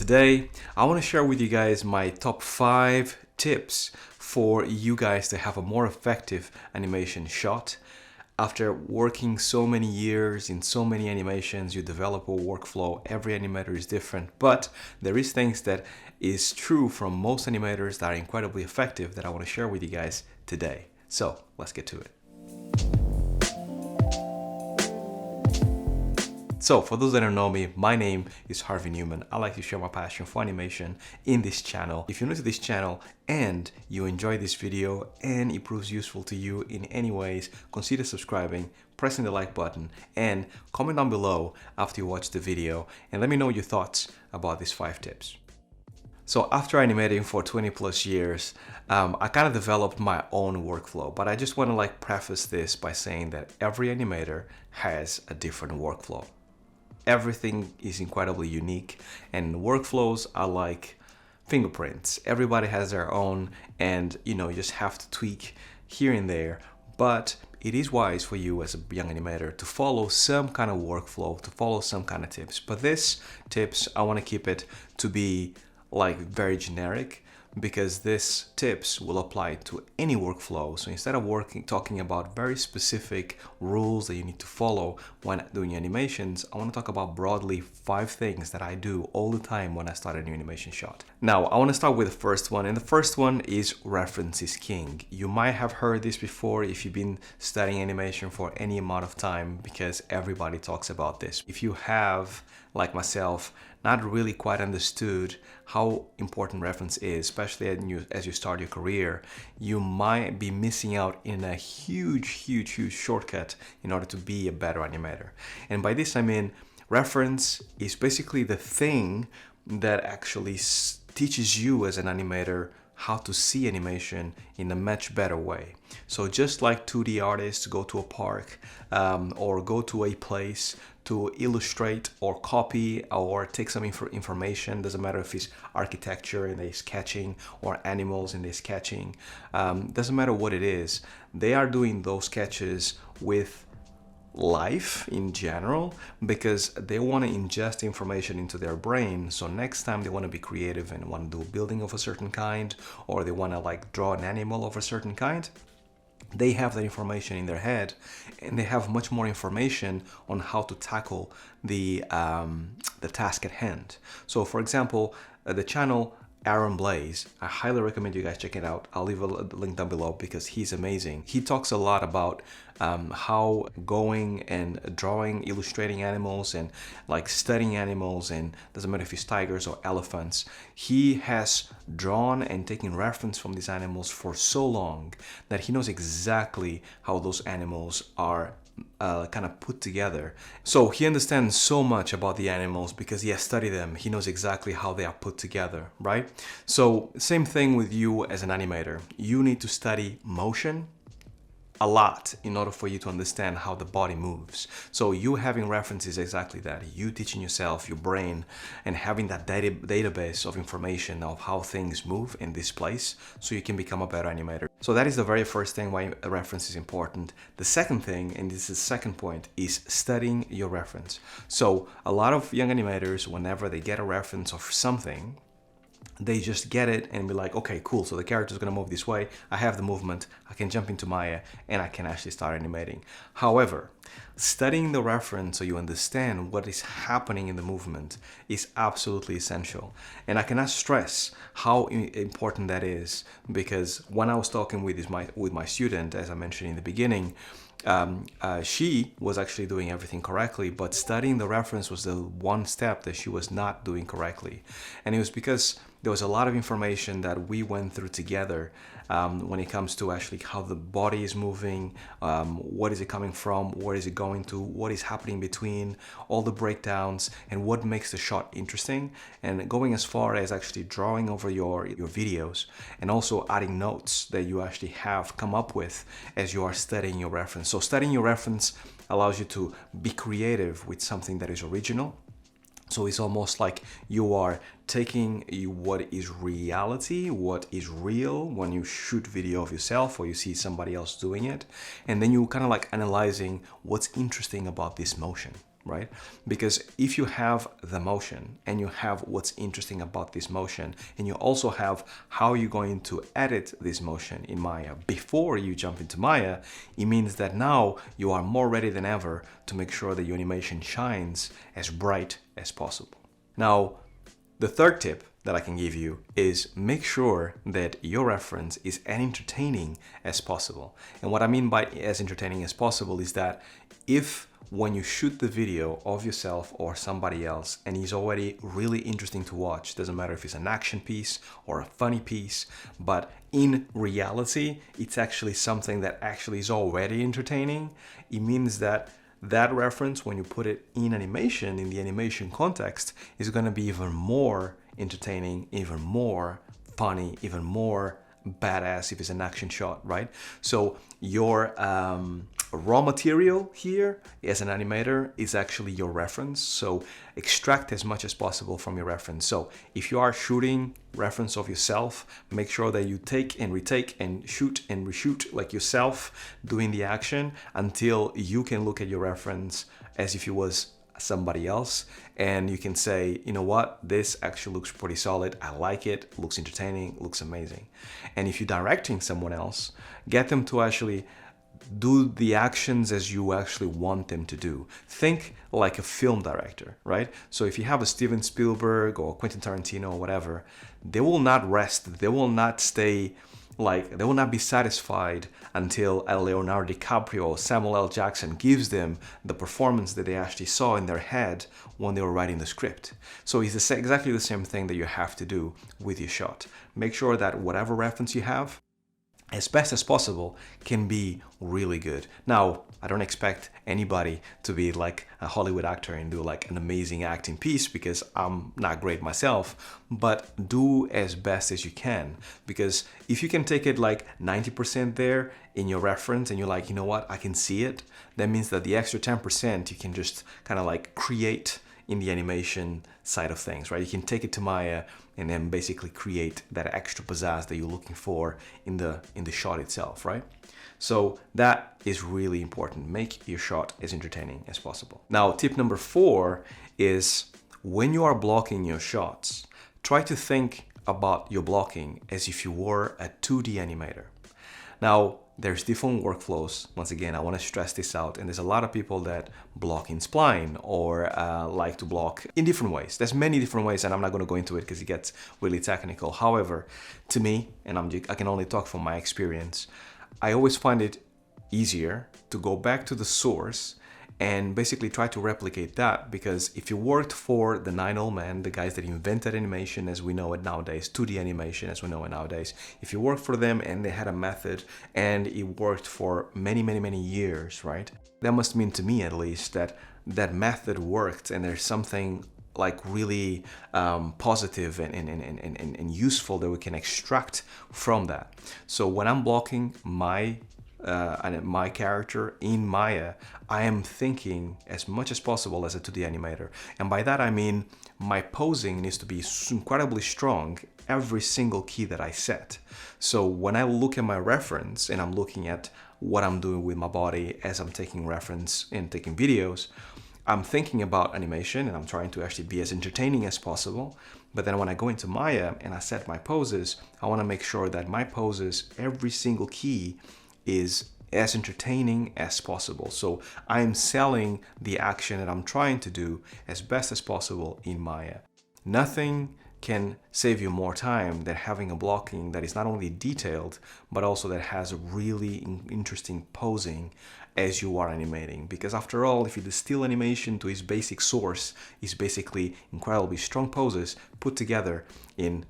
Today, I want to share with you guys my top 5 tips for you guys to have a more effective animation shot. After working so many years in so many animations, you develop a workflow. Every animator is different, but there is things that is true from most animators that are incredibly effective that I want to share with you guys today. So let's get to it. So for those that don't know me, my name is Harvey Newman. I like to share my passion for animation in this channel. If you're new to this channel and you enjoy this video and it proves useful to you in any ways, consider subscribing, pressing the like button, and comment down below after you watch the video and let me know your thoughts about these 5 tips. So after animating for 20 plus years, I kind of developed my own workflow, but I just want to preface this by saying that every animator has a different workflow. Everything is incredibly unique, and workflows are like fingerprints. Everybody has their own, and you just have to tweak here and there. But it is wise for you as a young animator to follow some kind of workflow, to follow some kind of tips. But these tips, I want to keep it to be very generic, because these tips will apply to any workflow. So instead of talking about very specific rules that you need to follow when doing animations, I want to talk about broadly 5 things that I do all the time when I start a new animation shot. Now, I want to start with the first one, and the first one is reference is king. You might have heard this before if you've been studying animation for any amount of time, because everybody talks about this. If you have, like myself, not really quite understood how important reference is, especially as you start your career, you might be missing out in a huge shortcut in order to be a better animator. And by this I mean reference is basically the thing that actually teaches you as an animator how to see animation in a much better way. So just like 2D artists go to a park or go to a place to illustrate or copy or take some information, doesn't matter if it's architecture and they're sketching or animals and they're sketching, doesn't matter what it is, they are doing those sketches with life in general because they want to ingest information into their brain. So next time they want to be creative and want to do a building of a certain kind, or they want to draw an animal of a certain kind, they have that information in their head, and they have much more information on how to tackle the task at hand. So for example, the channel Aaron Blaze, I highly recommend you guys check it out. I'll leave a link down below because he's amazing. He talks a lot about how going and drawing, illustrating animals and studying animals, and doesn't matter if it's tigers or elephants. He has drawn and taken reference from these animals for so long that he knows exactly how those animals are kind of put together. So he understands so much about the animals because he has studied them. He knows exactly how they are put together, right? So same thing with you as an animator. You need to study motion a lot in order for you to understand how the body moves. So you having references exactly that. You teaching yourself, your brain, and having that database of information of how things move in this place so you can become a better animator. So that is the very first thing why a reference is important. The second thing, and this is the second point, is studying your reference. So a lot of young animators, whenever they get a reference of something, they just get it and be like, okay, cool, so the character is going to move this way, I have the movement, I can jump into Maya and I can actually start animating. However, studying the reference so you understand what is happening in the movement is absolutely essential. And I cannot stress how important that is, because when I was talking with my student, as I mentioned in the beginning, she was actually doing everything correctly, but studying the reference was the one step that she was not doing correctly. And it was because there was a lot of information that we went through together when it comes to actually how the body is moving, what is it coming from, where is it going to, what is happening between, all the breakdowns, and what makes the shot interesting, and going as far as actually drawing over your videos, and also adding notes that you actually have come up with as you are studying your reference. So studying your reference allows you to be creative with something that is original. So it's almost like you are taking what is reality, what is real when you shoot video of yourself or you see somebody else doing it, and then you kind of analyzing what's interesting about this motion. right? Because if you have the motion and you have what's interesting about this motion, and you also have how you're going to edit this motion in Maya before you jump into Maya, it means that now you are more ready than ever to make sure that your animation shines as bright as possible. Now, the third tip that I can give you is make sure that your reference is as entertaining as possible. And what I mean by as entertaining as possible is that if when you shoot the video of yourself or somebody else and it's already really interesting to watch, doesn't matter if it's an action piece or a funny piece, but in reality, it's actually something that actually is already entertaining, it means that that reference, when you put it in animation, in the animation context, is going to be even more entertaining, even more funny, even more badass if it's an action shot, right? So your raw material here as an animator is actually your reference. So extract as much as possible from your reference. So if you are shooting reference of yourself, make sure that you take and retake and shoot and reshoot like yourself doing the action until you can look at your reference as if it was somebody else, and you can say, you know what, this actually looks pretty solid, I like it, looks entertaining, looks amazing. And if you're directing someone else, get them to actually do the actions as you actually want them to do. Think like a film director, right? So if you have a Steven Spielberg or Quentin Tarantino or whatever, they will not rest, they will not stay, like, they will not be satisfied until a Leonardo DiCaprio or Samuel L. Jackson gives them the performance that they actually saw in their head when they were writing the script. So it's exactly the same thing that you have to do with your shot. Make sure that whatever reference you have, as best as possible, can be really good. Now, I don't expect anybody to be like a Hollywood actor and do like an amazing acting piece, because I'm not great myself, but do as best as you can. Because if you can take it like 90% there in your reference and you're like, you know what, I can see it, that means that the extra 10% you can just kind of like create in the animation side of things, right? You can take it to Maya and then basically create that extra pizzazz that you're looking for in the shot itself, right? So that is really important. Make your shot as entertaining as possible. Now, tip number 4 is when you are blocking your shots, try to think about your blocking as if you were a 2D animator. Now, there's different workflows. Once again, I want to stress this out. And there's a lot of people that block in spline or like to block in different ways. There's many different ways, and I'm not going to go into it because it gets really technical. However, to me, and I can only talk from my experience, I always find it easier to go back to the source and basically try to replicate that, because if you worked for the 9 old men, the guys that invented animation as we know it nowadays, 2D animation as we know it nowadays, if you worked for them and they had a method and it worked for many, many, many years, right? That must mean, to me at least, that that method worked and there's something like really positive and useful that we can extract from that. So when I'm blocking my character in Maya, I am thinking as much as possible as a 2D animator. And by that I mean my posing needs to be incredibly strong every single key that I set. So when I look at my reference and I'm looking at what I'm doing with my body as I'm taking reference and taking videos, I'm thinking about animation and I'm trying to actually be as entertaining as possible. But then when I go into Maya and I set my poses, I want to make sure that my poses, every single key, is as entertaining as possible. So I am selling the action that I'm trying to do as best as possible in Maya. Nothing can save you more time than having a blocking that is not only detailed, but also that has a really interesting posing as you are animating. Because after all, if you distill animation to its basic source, is basically incredibly strong poses put together in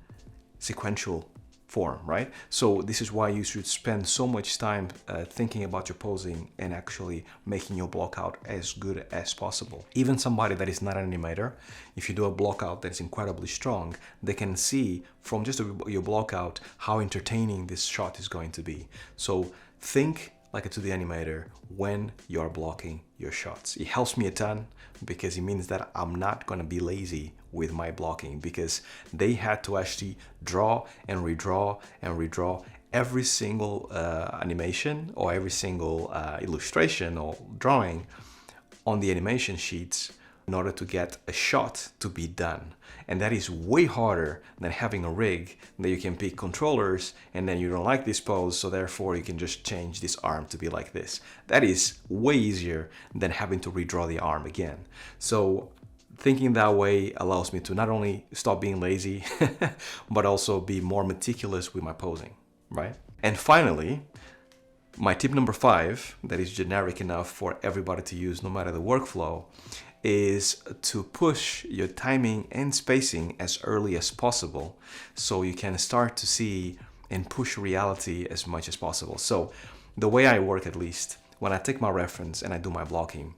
sequential form, right? So this is why you should spend so much time thinking about your posing and actually making your block out as good as possible. Even somebody that is not an animator, if you do a block out that's incredibly strong, they can see from just your block out how entertaining this shot is going to be. So think like a 2D animator when you're blocking your shots. It helps me a ton because it means that I'm not going to be lazy with my blocking, because they had to actually draw and redraw and redraw every single animation or every single illustration or drawing on the animation sheets in order to get a shot to be done. And that is way harder than having a rig that you can pick controllers and then you don't like this pose, so therefore you can just change this arm to be like this. That is way easier than having to redraw the arm again. So thinking that way allows me to not only stop being lazy, but also be more meticulous with my posing, right? And finally, my tip number 5, that is generic enough for everybody to use no matter the workflow, is to push your timing and spacing as early as possible so you can start to see and push reality as much as possible. So the way I work, at least, when I take my reference and I do my blocking,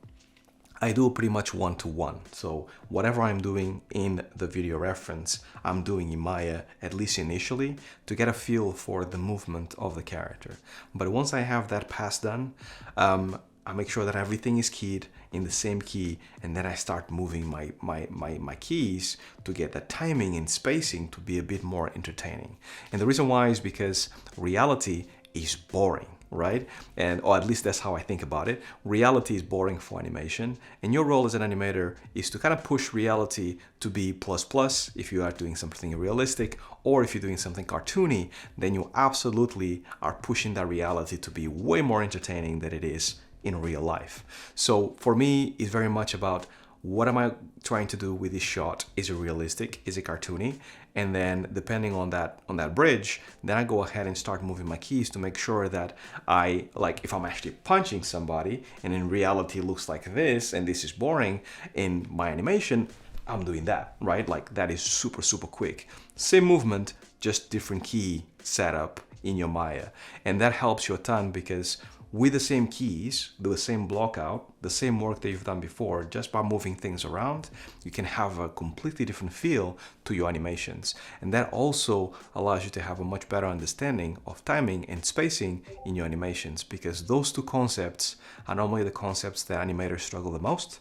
I do pretty much one-to-one. So whatever I'm doing in the video reference, I'm doing in Maya, at least initially, to get a feel for the movement of the character. But once I have that pass done, I make sure that everything is keyed in the same key, and then I start moving my keys to get the timing and spacing to be a bit more entertaining. And the reason why is because reality is boring, right? Or at least that's how I think about it. Reality is boring for animation, and your role as an animator is to kind of push reality to be plus if you are doing something realistic, or if you're doing something cartoony, then you absolutely are pushing that reality to be way more entertaining than it is in real life. So for me, it's very much about what am I trying to do with this shot? Is it realistic? Is it cartoony? And then depending on that bridge, then I go ahead and start moving my keys to make sure that if I'm actually punching somebody and in reality it looks like this and this is boring, in my animation, I'm doing that, right? Like that is super, super quick. Same movement, just different key setup in your Maya. And that helps you a ton because with the same keys, the same block out, the same work that you've done before, just by moving things around, you can have a completely different feel to your animations. And that also allows you to have a much better understanding of timing and spacing in your animations, because those two concepts are normally the concepts that animators struggle the most.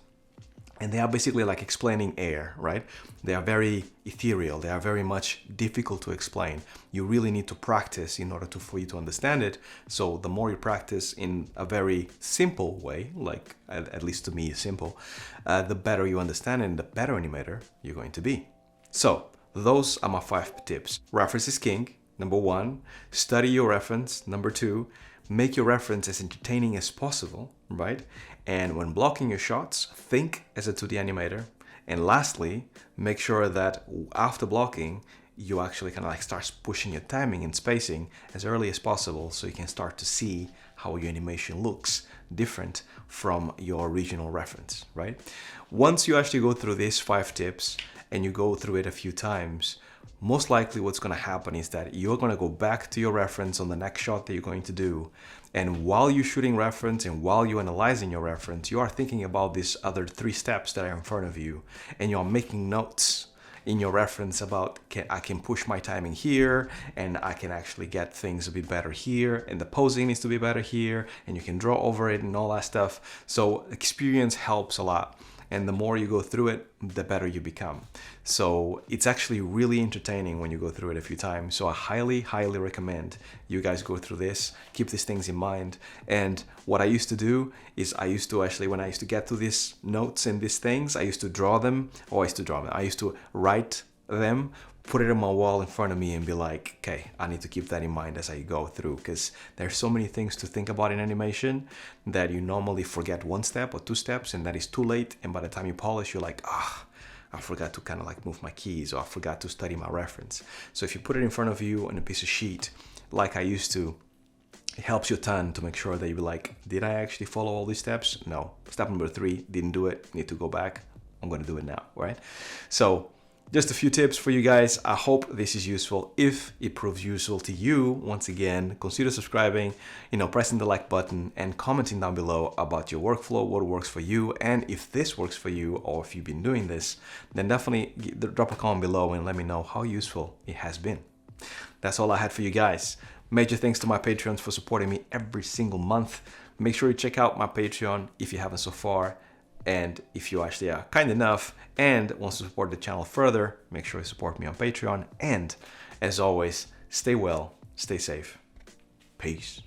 And they are basically like explaining air, right? They are very ethereal. They are very much difficult to explain. You really need to practice in order for you to understand it. So the more you practice in a very simple way, like at least to me, simple, the better you understand and the better animator you're going to be. So those are my 5 tips. Reference is king. Number 1, study your reference. Number 2, make your reference as entertaining as possible, right? And when blocking your shots, think as a 2D animator. And lastly, make sure that after blocking, you actually kind of like start pushing your timing and spacing as early as possible so you can start to see how your animation looks different from your original reference, right? Once you actually go through these 5 tips and you go through it a few times, most likely what's going to happen is that you're going to go back to your reference on the next shot that you're going to do. And while you're shooting reference and while you're analyzing your reference, you are thinking about these other 3 steps that are in front of you. And you're making notes in your reference about, I can push my timing here, and I can actually get things a bit better here, and the posing needs to be better here, and you can draw over it and all that stuff. So experience helps a lot. And the more you go through it, the better you become. So it's actually really entertaining when you go through it a few times. So I highly, highly recommend you guys go through this, keep these things in mind. And what I used to do is when I used to get to these notes and these things, I used to write them, put it on my wall in front of me and be like, okay, I need to keep that in mind as I go through, because there's so many things to think about in animation that you normally forget 1 step or 2 steps, and that is too late. And by the time you polish, you're like, I forgot to kind of like move my keys, or I forgot to study my reference. So if you put it in front of you on a piece of sheet, like I used to, it helps you a ton to make sure that you're like, did I actually follow all these steps? No. Step number 3, didn't do it, need to go back. I'm going to do it now, right? So just a few tips for you guys. I hope this is useful. If it proves useful to you, once again, consider subscribing, pressing the like button and commenting down below about your workflow, what works for you. And if this works for you, or if you've been doing this, then definitely drop a comment below and let me know how useful it has been. That's all I had for you guys. Major thanks to my Patreons for supporting me every single month. Make sure you check out my Patreon if you haven't so far. And if you actually are kind enough and want to support the channel further, make sure you support me on Patreon. And as always, stay well, stay safe. Peace.